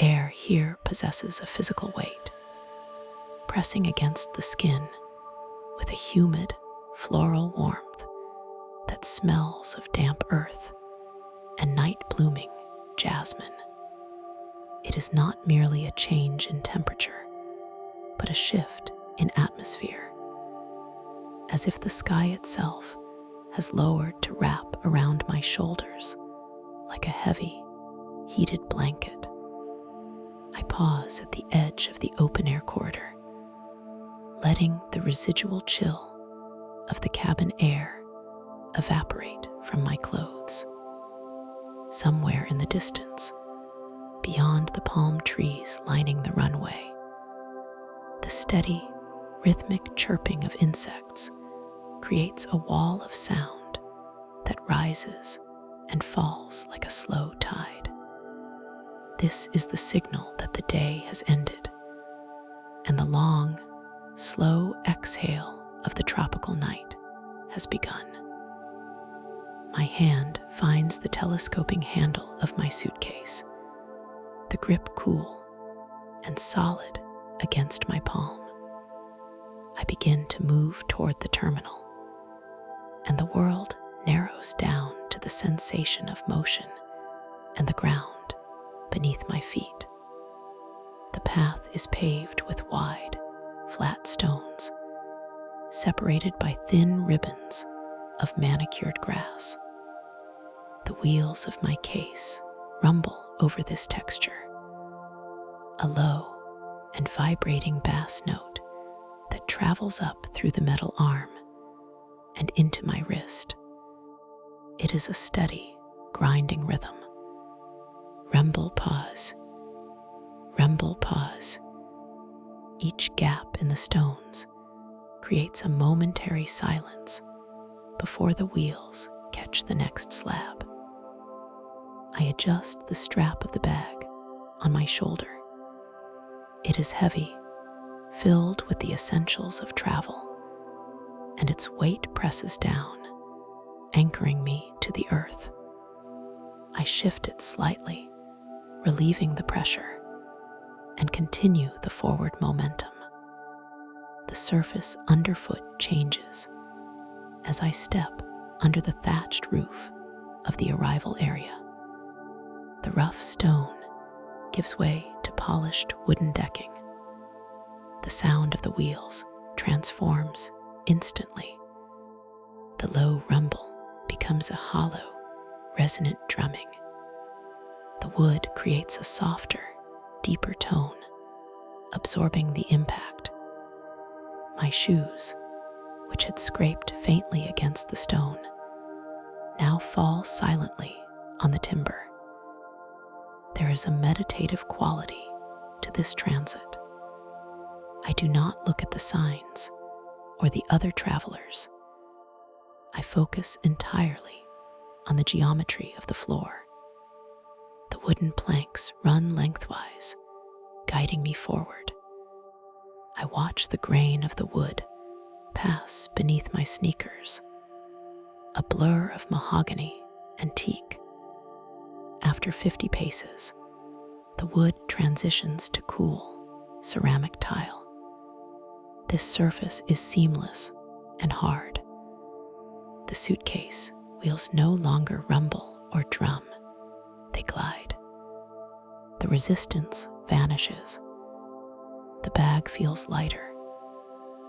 air here possesses a physical weight, pressing against the skin with a humid, floral warmth that smells of damp earth and night-blooming jasmine. It is not merely a change in temperature, but a shift in atmosphere, as if the sky itself has lowered to wrap around my shoulders like a heavy, heated blanket. I pause at the edge of the open-air corridor, letting the residual chill of the cabin air evaporate from my clothes. Somewhere in the distance, beyond the palm trees lining the runway, the steady, rhythmic chirping of insects creates a wall of sound that rises and falls like a slow tide. This is the signal that the day has ended, and the long, slow exhale of the tropical night has begun. My hand finds the telescoping handle of my suitcase, the grip cool and solid against my palm. I begin to move toward the terminal, and the world narrows down to the sensation of motion and the ground beneath my feet. The path is paved with wide, flat stones, separated by thin ribbons of manicured grass. The wheels of my case rumble over this texture, a low and vibrating bass note that travels up through the metal arm and into my wrist. It is a steady, grinding rhythm. Rumble, pause. Rumble, pause. Each gap in the stones creates a momentary silence before the wheels catch the next slab. I adjust the strap of the bag on my shoulder. It is heavy, filled with the essentials of travel, and its weight presses down, anchoring me to the earth. I shift it slightly, relieving the pressure, and continue the forward momentum. The surface underfoot changes as I step under the thatched roof of the arrival area. The rough stone gives way to polished wooden decking. The sound of the wheels transforms instantly. The low rumble becomes a hollow, resonant drumming. The wood creates a softer, deeper tone, absorbing the impact. My shoes, which had scraped faintly against the stone, now fall silently on the timber. There is a meditative quality to this transit. I do not look at the signs or the other travelers. I focus entirely on the geometry of the floor. The wooden planks run lengthwise, guiding me forward. I watch the grain of the wood pass beneath my sneakers, a blur of mahogany and teak. After 50 paces, the wood transitions to cool, ceramic tile. This surface is seamless and hard. The suitcase wheels no longer rumble or drum, they glide. The resistance vanishes. The bag feels lighter,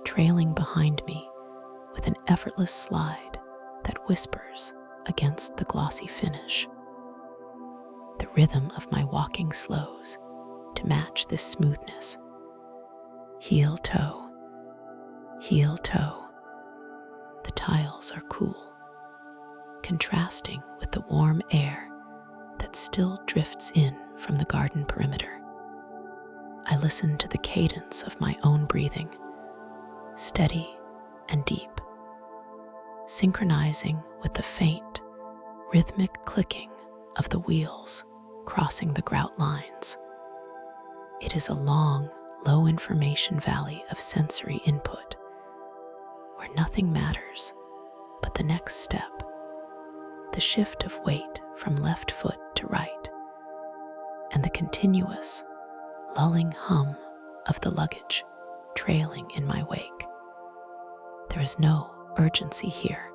trailing behind me with an effortless slide that whispers against the glossy finish. The rhythm of my walking slows to match this smoothness. Heel toe, heel toe. The tiles are cool, contrasting with the warm air that still drifts in from the garden perimeter. I listen to the cadence of my own breathing, steady and deep, synchronizing with the faint, rhythmic clicking of the wheels crossing the grout lines. It is a long, low information valley of sensory input, where nothing matters but the next step, the shift of weight from left foot to right, and the continuous, lulling hum of the luggage trailing in my wake. There is no urgency here.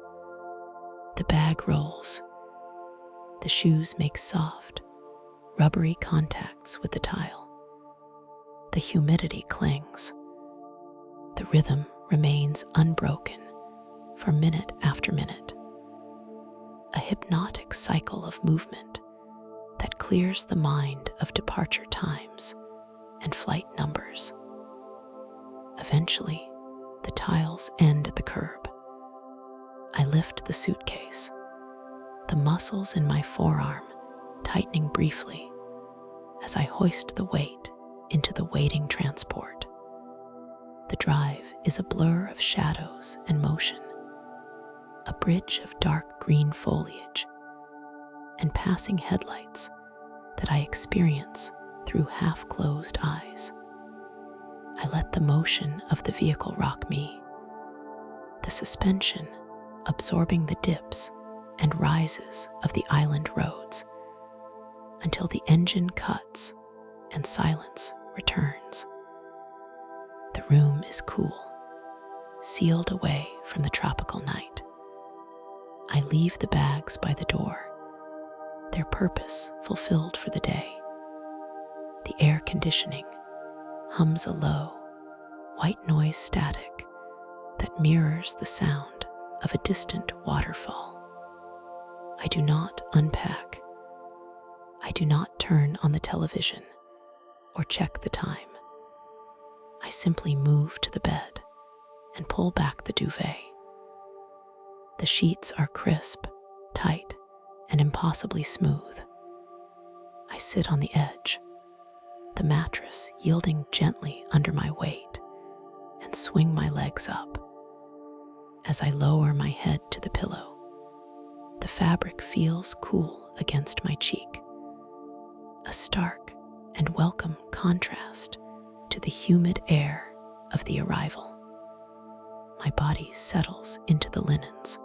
The bag rolls. The shoes make soft, rubbery contacts with the tile. The humidity clings. The rhythm remains unbroken for minute after minute. A hypnotic cycle of movement that clears the mind of departure times and flight numbers. Eventually, the tiles end at the curb. I lift the suitcase, the muscles in my forearm tightening briefly as I hoist the weight into the waiting transport. The drive is a blur of shadows and motion, a bridge of dark green foliage, and passing headlights that I experience through half-closed eyes. I let the motion of the vehicle rock me, the suspension absorbing the dips and rises of the island roads, until the engine cuts and silence returns. The room is cool, sealed away from the tropical night. I leave the bags by the door, their purpose fulfilled for the day. The air conditioning hums a low, white noise static that mirrors the sound of a distant waterfall. I do not unpack. I do not turn on the television or check the time. I simply move to the bed and pull back the duvet. The sheets are crisp, tight, and impossibly smooth. I sit on the edge, the mattress yielding gently under my weight, and swing my legs up. As I lower my head to the pillow, the fabric feels cool against my cheek, a stark and welcome contrast to the humid air of the arrival. My body settles into the linens,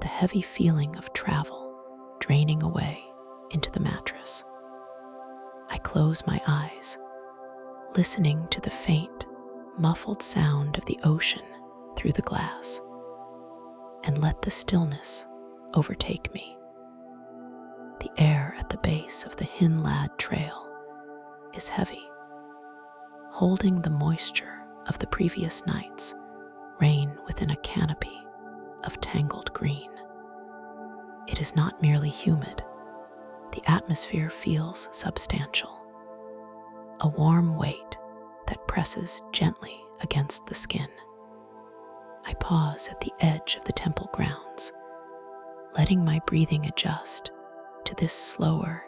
the heavy feeling of travel draining away into the mattress. I close my eyes, listening to the faint, muffled sound of the ocean through the glass, and let the stillness overtake me. The air at the base of the Hinlad Trail is heavy, holding the moisture of the previous night's rain within a canopy of tangled green. It is not merely humid. The atmosphere feels substantial, a warm weight that presses gently against the skin. I pause at the edge of the temple grounds, letting my breathing adjust to this slower,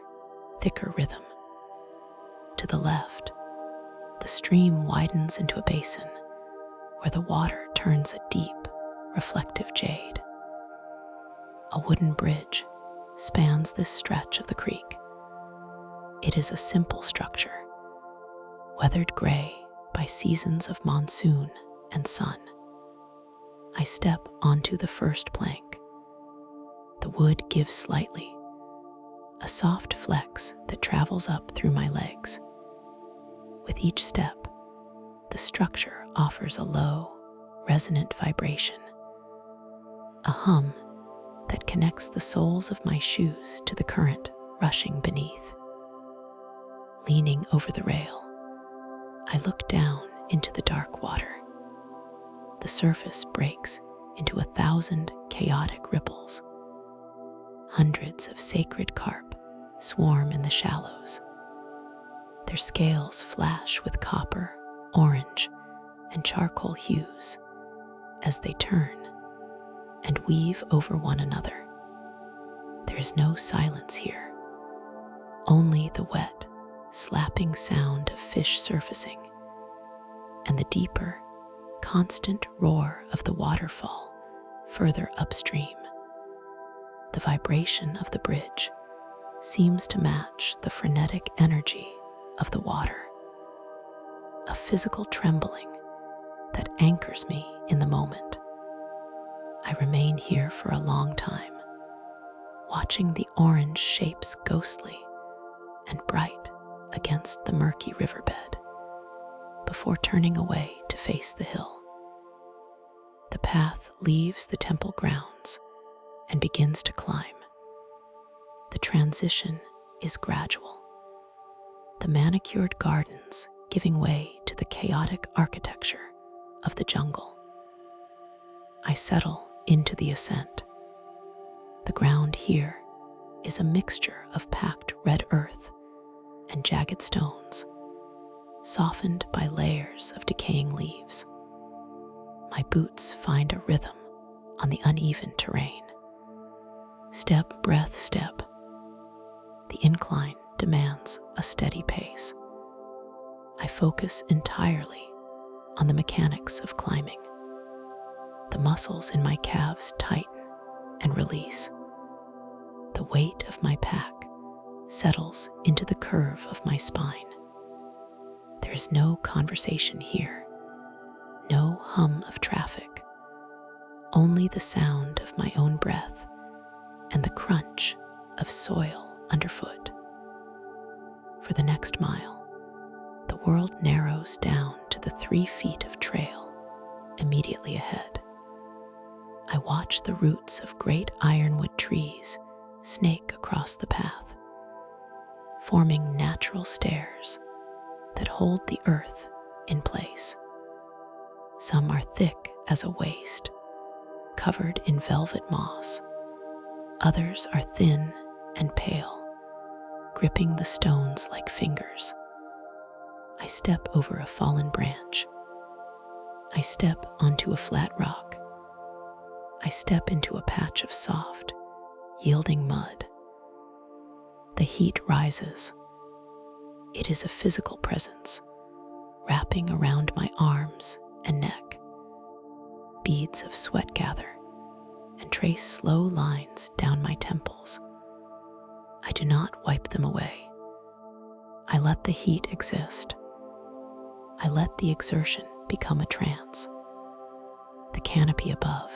thicker rhythm. To the left, the stream widens into a basin where the water turns a deep, reflective jade. A wooden bridge spans this stretch of the creek. It is a simple structure, weathered gray by seasons of monsoon and sun. I step onto the first plank. The wood gives slightly, a soft flex that travels up through my legs. With each step, the structure offers a low, resonant vibration, a hum that connects the soles of my shoes to the current rushing beneath. Leaning over the rail, I look down into the dark water. The surface breaks into 1,000 chaotic ripples. Hundreds of sacred carp swarm in the shallows. Their scales flash with copper, orange, and charcoal hues as they turn and weave over one another. There is no silence here, only the wet, slapping sound of fish surfacing and the deeper, constant roar of the waterfall further upstream. The vibration of the bridge seems to match the frenetic energy of the water, a physical trembling that anchors me in the moment. I remain here for a long time, watching the orange shapes ghostly and bright against the murky riverbed before turning away to face the hill. The path leaves the temple grounds and begins to climb. The transition is gradual, the manicured gardens giving way to the chaotic architecture of the jungle. I settle into the ascent. The ground here is a mixture of packed red earth and jagged stones, softened by layers of decaying leaves. My boots find a rhythm on the uneven terrain. Step, breath, step. The incline demands a steady pace. I focus entirely on the mechanics of climbing. The muscles in my calves tighten and release. The weight of my pack settles into the curve of my spine. There is no conversation here, no hum of traffic, only the sound of my own breath and the crunch of soil underfoot. For the next mile, the world narrows down to the 3 feet of trail immediately ahead. I watch the roots of great ironwood trees snake across the path, forming natural stairs that hold the earth in place. Some are thick as a waist, covered in velvet moss. Others are thin and pale, gripping the stones like fingers. I step over a fallen branch. I step onto a flat rock. I step into a patch of soft, yielding mud. The heat rises. It is a physical presence, wrapping around my arms and neck. Beads of sweat gather and trace slow lines down my temples. I do not wipe them away. I let the heat exist. I let the exertion become a trance. The canopy above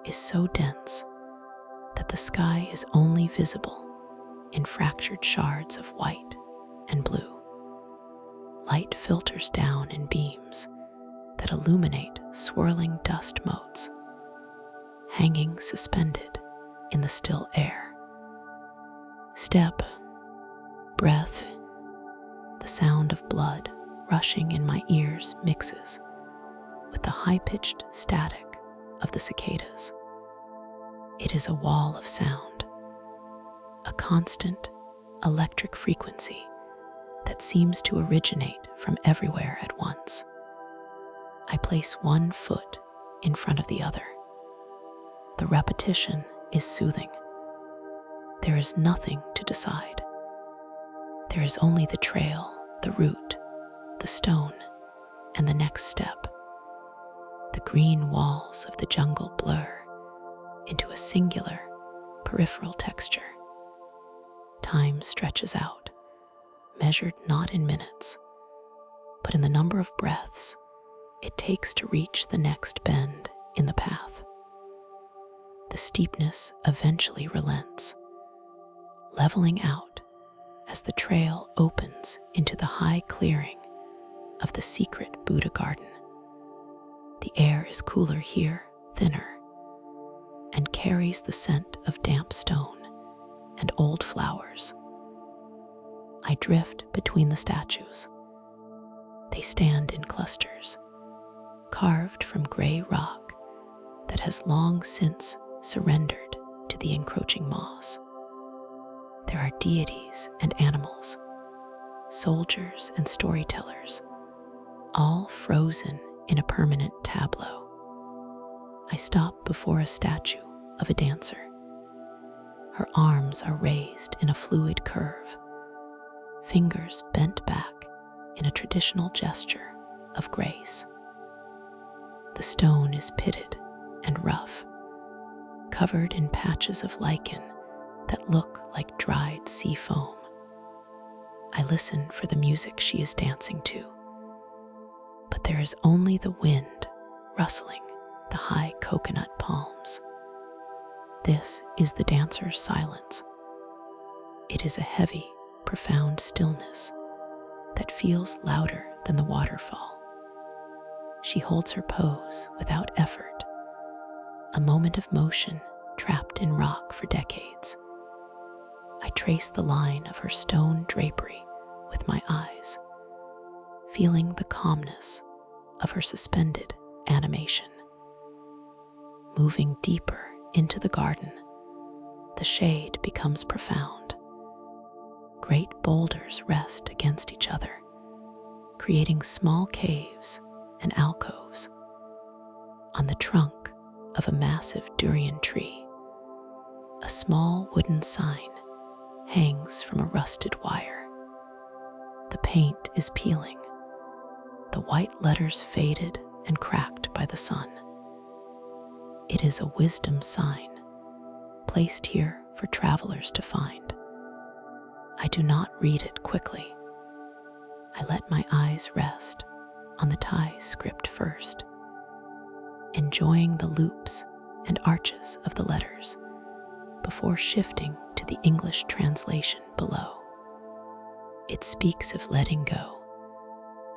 is so dense that the sky is only visible in fractured shards of white and blue. Light filters down in beams that illuminate swirling dust motes, hanging suspended in the still air. Step, breath, the sound of blood rushing in my ears mixes with the high-pitched static of the cicadas. It is a wall of sound, a constant electric frequency that seems to originate from everywhere at once. I place one foot in front of the other. The repetition is soothing. There is nothing to decide. There is only the trail, the route, the stone, and the next step. The green walls of the jungle blur into a singular, peripheral texture. Time stretches out, measured not in minutes, but in the number of breaths it takes to reach the next bend in the path. The steepness eventually relents, leveling out as the trail opens into the high clearing of the secret Buddha garden. The air is cooler here, thinner, and carries the scent of damp stone and old flowers. I drift between the statues. They stand in clusters, carved from gray rock that has long since surrendered to the encroaching moss. There are deities and animals, soldiers and storytellers, all frozen in a permanent tableau. I stop before a statue of a dancer. Her arms are raised in a fluid curve, fingers bent back in a traditional gesture of grace. The stone is pitted and rough, covered in patches of lichen that look like dried sea foam. I listen for the music she is dancing to, but there is only the wind rustling the high coconut palms. This is the dancer's silence. It is a heavy, profound stillness that feels louder than the waterfall. She holds her pose without effort, a moment of motion trapped in rock for decades. I trace the line of her stone drapery with my eyes, feeling the calmness of her suspended animation. Moving deeper into the garden, the shade becomes profound. Great boulders rest against each other, creating small caves and alcoves. On the trunk of a massive durian tree, a small wooden sign hangs from a rusted wire. The paint is peeling, the white letters faded and cracked by the sun. It is a wisdom sign, placed here for travelers to find. I do not read it quickly. I let my eyes rest on the Thai script first, enjoying the loops and arches of the letters before shifting to the English translation below. It speaks of letting go,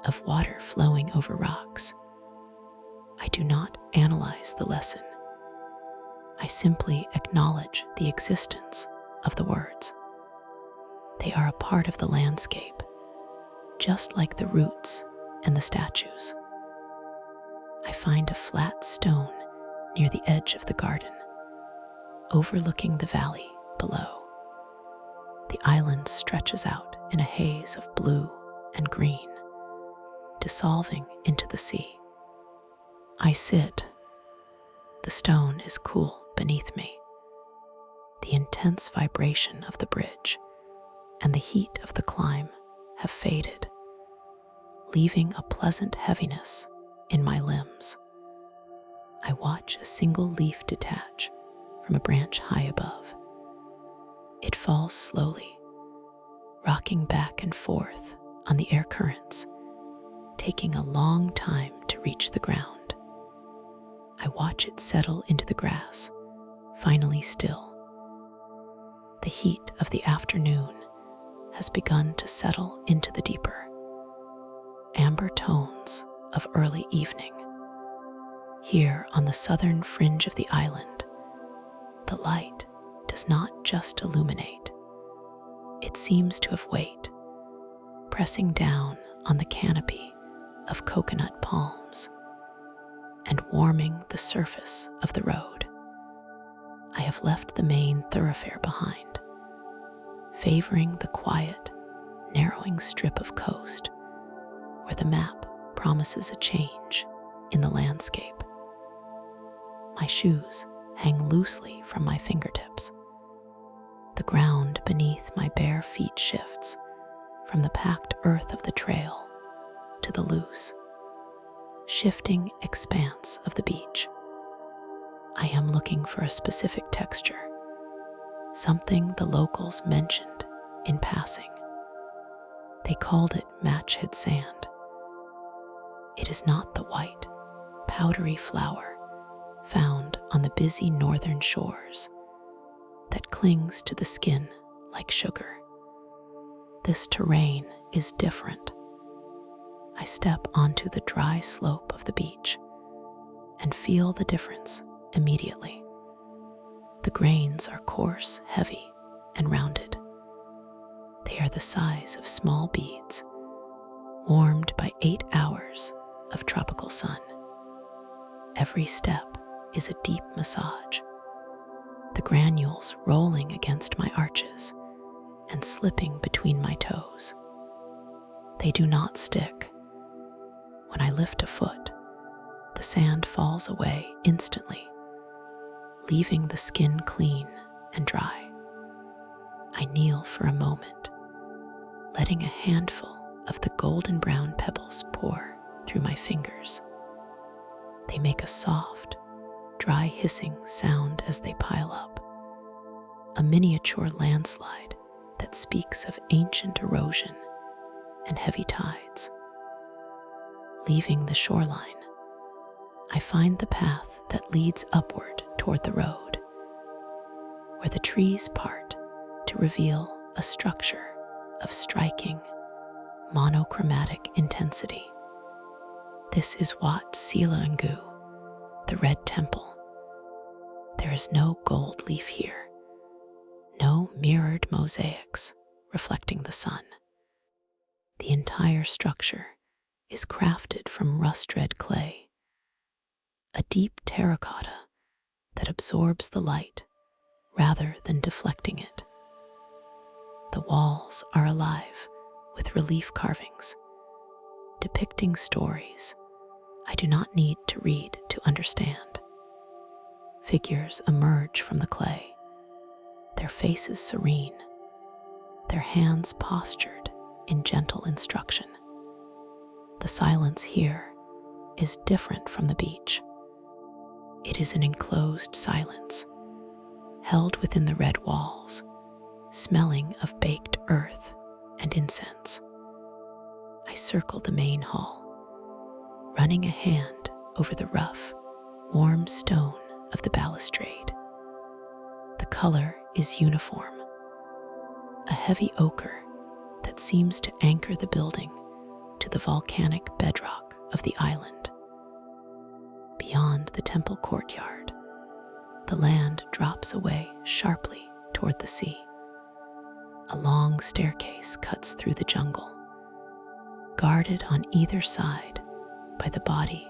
of water flowing over rocks. I do not analyze the lesson. I simply acknowledge the existence of the words. They are a part of the landscape, just like the roots and the statues. I find a flat stone near the edge of the garden, overlooking the valley below. The island stretches out in a haze of blue and green, dissolving into the sea. I sit. The stone is cool beneath me. The intense vibration of the bridge and the heat of the climb have faded, leaving a pleasant heaviness in my limbs. I watch a single leaf detach from a branch high above. It falls slowly, rocking back and forth on the air currents, taking a long time to reach the ground. I watch it settle into the grass, finally still. The heat of the afternoon has begun to settle into the deeper, amber tones of early evening. Here on the southern fringe of the island, the light does not just illuminate. It seems to have weight, pressing down on the canopy of coconut palms and warming the surface of the road. I have left the main thoroughfare behind, favoring the quiet, narrowing strip of coast where the map promises a change in the landscape. My shoes hang loosely from my fingertips. The ground beneath my bare feet shifts from the packed earth of the trail to the loose, shifting expanse of the beach. I am looking for a specific texture, something the locals mentioned in passing. They called it matchhead sand. It is not the white, powdery flour found on the busy northern shores that clings to the skin like sugar. This terrain is different. I step onto the dry slope of the beach and feel the difference immediately. The grains are coarse, heavy, and rounded. They are the size of small beads, warmed by 8 hours of tropical sun. Every step is a deep massage, the granules rolling against my arches and slipping between my toes. They do not stick. When I lift a foot, the sand falls away instantly, leaving the skin clean and dry. I kneel for a moment, letting a handful of the golden brown pebbles pour through my fingers. They make a soft, dry hissing sound as they pile up, a miniature landslide that speaks of ancient erosion and heavy tides. Leaving the shoreline, I find the path that leads upward toward the road, where the trees part to reveal a structure of striking, monochromatic intensity. This is Wat Silangu, the Red Temple. There is no gold leaf here, no mirrored mosaics reflecting the sun. The entire structure is crafted from rust-red clay, a deep terracotta that absorbs the light rather than deflecting it. The walls are alive with relief carvings, depicting stories I do not need to read to understand. Figures emerge from the clay, their faces serene, their hands postured in gentle instruction. The silence here is different from the beach. It is an enclosed silence, held within the red walls, smelling of baked earth and incense. I circle the main hall, running a hand over the rough, warm stone of the balustrade. The color is uniform, a heavy ochre that seems to anchor the building to the volcanic bedrock of the island. Beyond the temple courtyard, the land drops away sharply toward the sea. A long staircase cuts through the jungle, guarded on either side by the body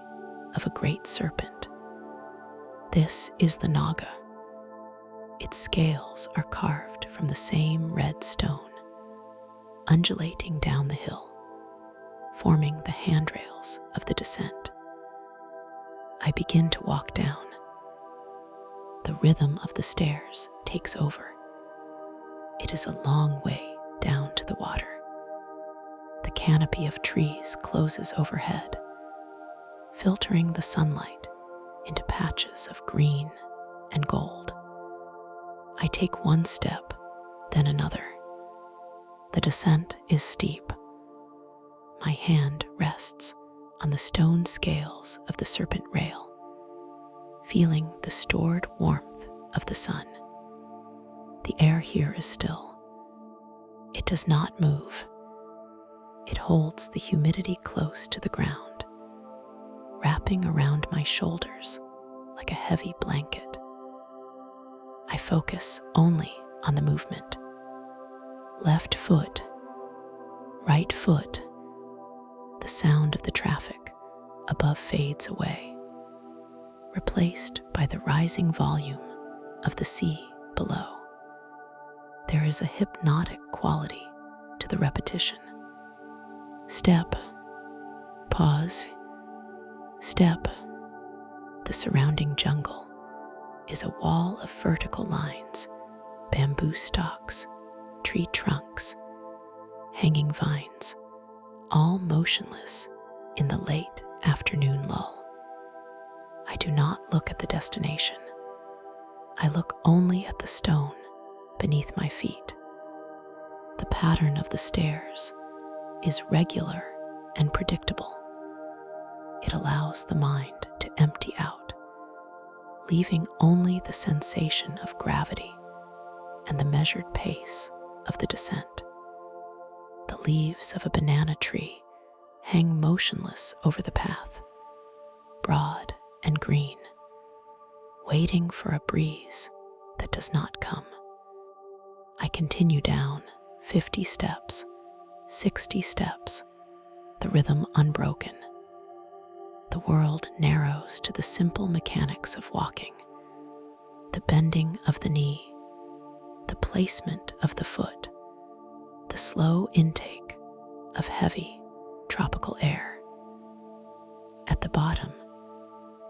of a great serpent. This is the Naga. Its scales are carved from the same red stone, undulating down the hill, forming the handrails of the descent. I begin to walk down. The rhythm of the stairs takes over. It is a long way down to the water. The canopy of trees closes overhead, filtering the sunlight into patches of green and gold. I take one step, then another. The descent is steep. My hand rests on the stone scales of the serpent rail, feeling the stored warmth of the sun. The air here is still. It does not move. It holds the humidity close to the ground, wrapping around my shoulders like a heavy blanket. I focus only on the movement. Left foot, right foot. The sound of the traffic above fades away, replaced by the rising volume of the sea below. There is a hypnotic quality to the repetition. Step, pause, step. The surrounding jungle is a wall of vertical lines, bamboo stalks, tree trunks, hanging vines, all motionless in the late afternoon lull. I do not look at the destination. I look only at the stone beneath my feet. The pattern of the stairs is regular and predictable. It allows the mind to empty out, leaving only the sensation of gravity and the measured pace of the descent. The leaves of a banana tree hang motionless over the path, broad and green, waiting for a breeze that does not come. I continue down 50 steps, 60 steps, the rhythm unbroken. The world narrows to the simple mechanics of walking, the bending of the knee, the placement of the foot, the slow intake of heavy tropical air. At the bottom,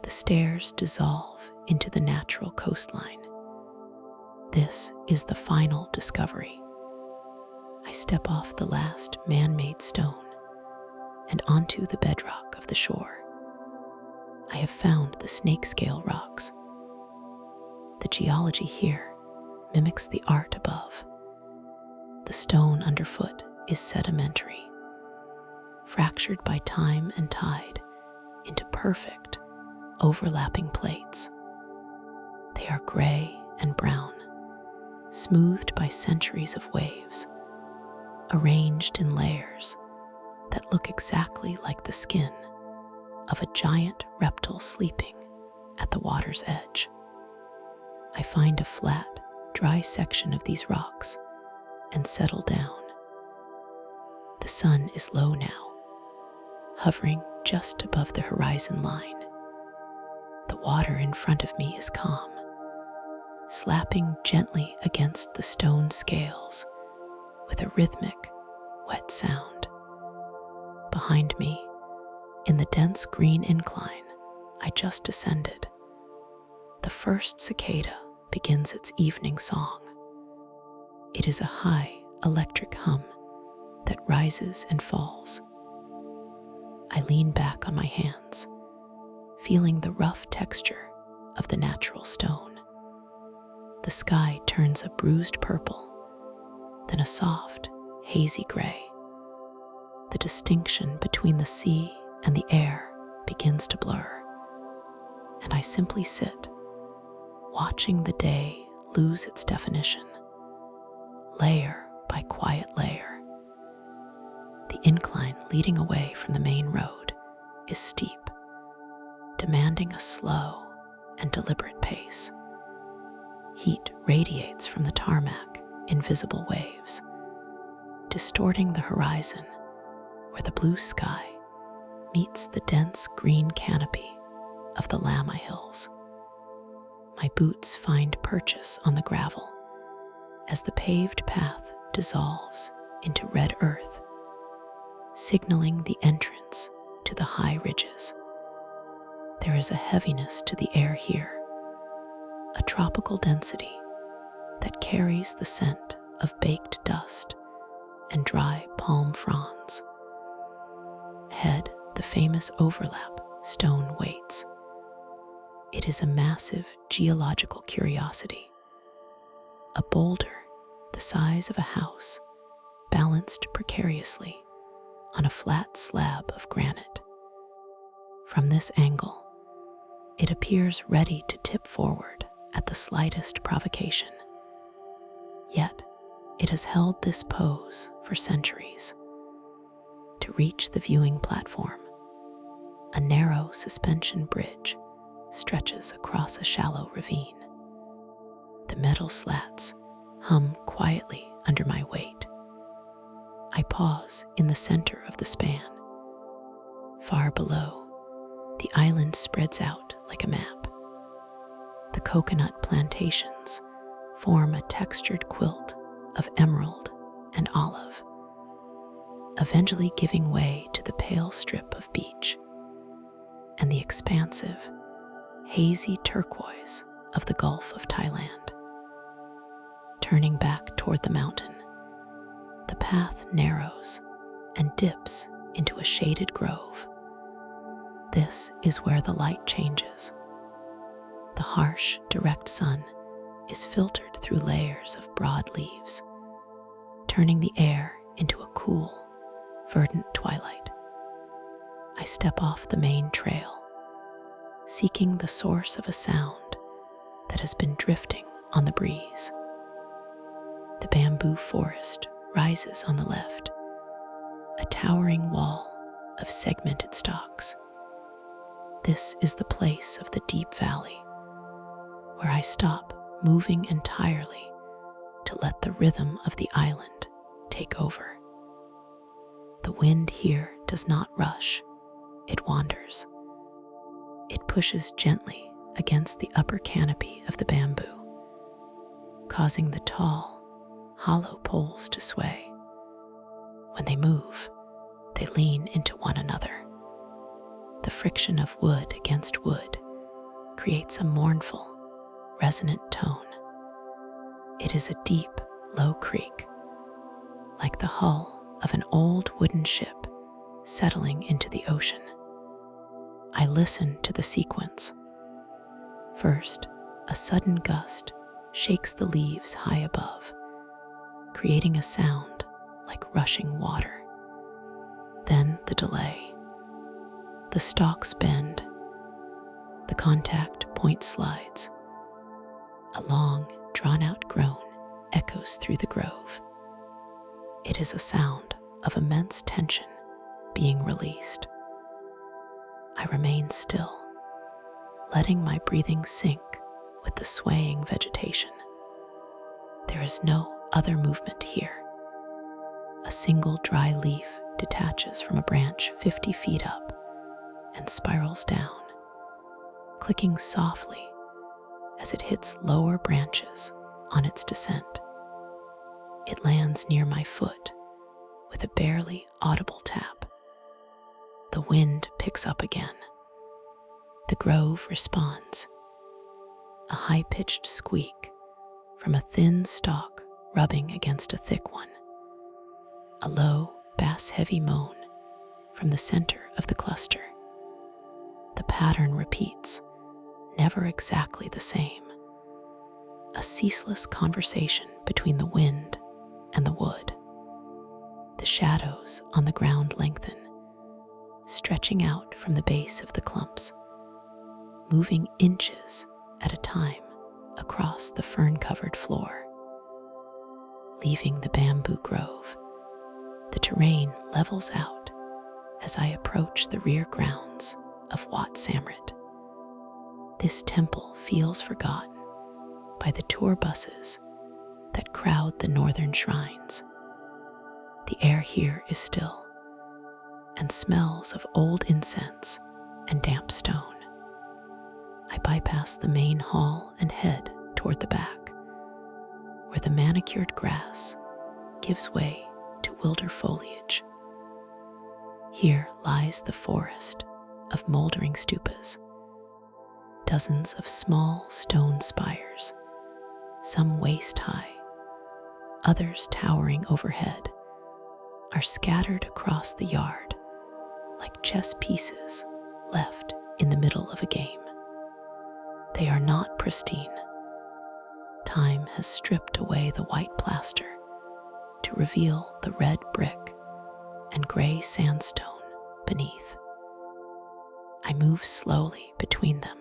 the stairs dissolve into the natural coastline. This is the final discovery. I step off the last man-made stone and onto the bedrock of the shore. I have found the snake-scale rocks. The geology here mimics the art above. The stone underfoot is sedimentary, fractured by time and tide into perfect, overlapping plates. They are gray and brown, smoothed by centuries of waves, arranged in layers that look exactly like the skin of a giant reptile sleeping at the water's edge. I find a flat, dry section of these rocks and settle down. The sun is low now, hovering just above the horizon line. The water in front of me is calm, slapping gently against the stone scales with a rhythmic, wet sound. Behind me, in the dense green incline I just descended, the first cicada begins its evening song. It is a high electric hum that rises and falls. I lean back on my hands, feeling the rough texture of the natural stone. The sky turns a bruised purple, then a soft, hazy gray. The distinction between the sea and the air begins to blur, and I simply sit, watching the day lose its definition, layer by quiet layer. The incline leading away from the main road is steep, demanding a slow and deliberate pace. Heat radiates from the tarmac in visible waves, distorting the horizon where the blue sky meets the dense green canopy of the Lama Hills. My boots find purchase on the gravel as the paved path dissolves into red earth, signaling the entrance to the high ridges. There is a heaviness to the air here, a tropical density that carries the scent of baked dust and dry palm fronds. Ahead, the famous overlap stone waits. It is a massive geological curiosity, a boulder the size of a house balanced precariously on a flat slab of granite. From this angle, it appears ready to tip forward at the slightest provocation. Yet, it has held this pose for centuries. To reach the viewing platform, a narrow suspension bridge stretches across a shallow ravine. The metal slats hum quietly under my weight. I pause in the center of the span. Far below, the island spreads out like a map. The coconut plantations form a textured quilt of emerald and olive, eventually giving way to the pale strip of beach and the expansive, hazy turquoise of the Gulf of Thailand. Turning back toward the mountain, the path narrows and dips into a shaded grove. This is where the light changes. The harsh, direct sun is filtered through layers of broad leaves, turning the air into a cool, verdant twilight. I step off the main trail, seeking the source of a sound that has been drifting on the breeze. The bamboo forest rises on the left, a towering wall of segmented stalks. This is the place of the deep valley, where I stop moving entirely to let the rhythm of the island take over. The wind here does not rush, it wanders. It pushes gently against the upper canopy of the bamboo, causing the tall, hollow poles to sway. When they move, they lean into one another. The friction of wood against wood creates a mournful, resonant tone. It is a deep, low creak, like the hull of an old wooden ship settling into the ocean. I listen to the sequence. First, a sudden gust shakes the leaves high above, creating a sound like rushing water. Then the delay. The stalks bend. The contact point slides. A long, drawn-out groan echoes through the grove. It is a sound of immense tension being released. I remain still, letting my breathing sink with the swaying vegetation. There is no other movement here. A single dry leaf detaches from a branch 50 feet up and spirals down, clicking softly as it hits lower branches on its descent. It lands near my foot with a barely audible tap. The wind picks up again. The grove responds. A high-pitched squeak from a thin stalk rubbing against a thick one. A low, bass-heavy moan from the center of the cluster. The pattern repeats, never exactly the same. A ceaseless conversation between the wind and the wood. The shadows on the ground lengthen, stretching out from the base of the clumps, moving inches at a time across the fern-covered floor. Leaving the bamboo grove, the terrain levels out as I approach the rear grounds of Wat Samrit. This temple feels forgotten by the tour buses that crowd the northern shrines. The air here is still and smells of old incense and damp stone. I bypass the main hall and head toward the back, where the manicured grass gives way to wilder foliage. Here lies the forest of moldering stupas, dozens of small stone spires, some waist high, others towering overhead, are scattered across the yard like chess pieces left in the middle of a game. They are not pristine. Time has stripped away the white plaster to reveal the red brick and gray sandstone beneath. I move slowly between them.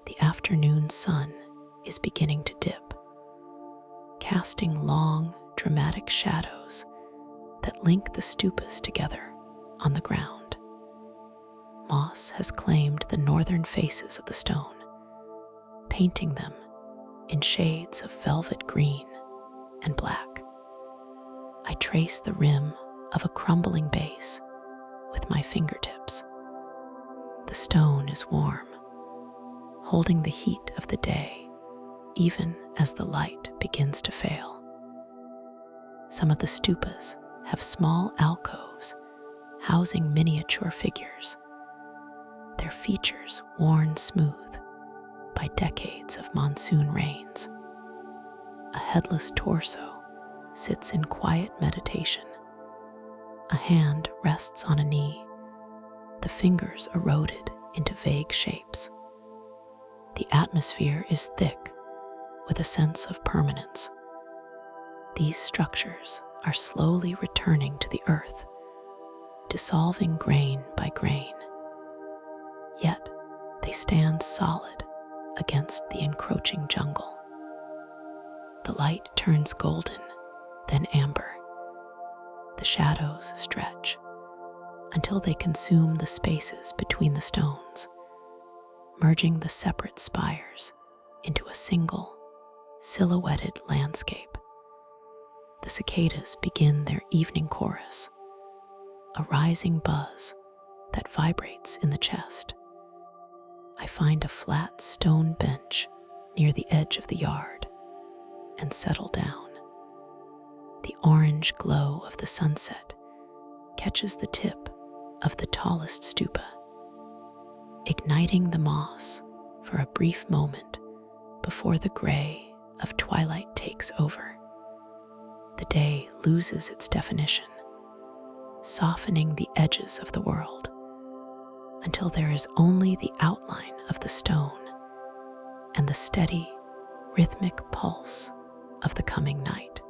The afternoon sun is beginning to dip, casting long, dramatic shadows that link the stupas together on the ground. Moss has claimed the northern faces of the stone, painting them in shades of velvet green and black. I trace the rim of a crumbling base with my fingertips. The stone is warm, holding the heat of the day even as the light begins to fail. Some of the stupas have small alcoves housing miniature figures, their features worn smooth by decades of monsoon rains. A headless torso sits in quiet meditation. A hand rests on a knee, the fingers eroded into vague shapes. The atmosphere is thick with a sense of permanence. These structures are slowly returning to the earth, dissolving grain by grain. Yet they stand solid against the encroaching jungle. The light turns golden, then amber. The shadows stretch until they consume the spaces between the stones, merging the separate spires into a single, silhouetted landscape. The cicadas begin their evening chorus, a rising buzz that vibrates in the chest. I find a flat stone bench near the edge of the yard and settle down. The orange glow of the sunset catches the tip of the tallest stupa, igniting the moss for a brief moment before the gray of twilight takes over. The day loses its definition, softening the edges of the world until there is only the outline of the stone and the steady, rhythmic pulse of the coming night.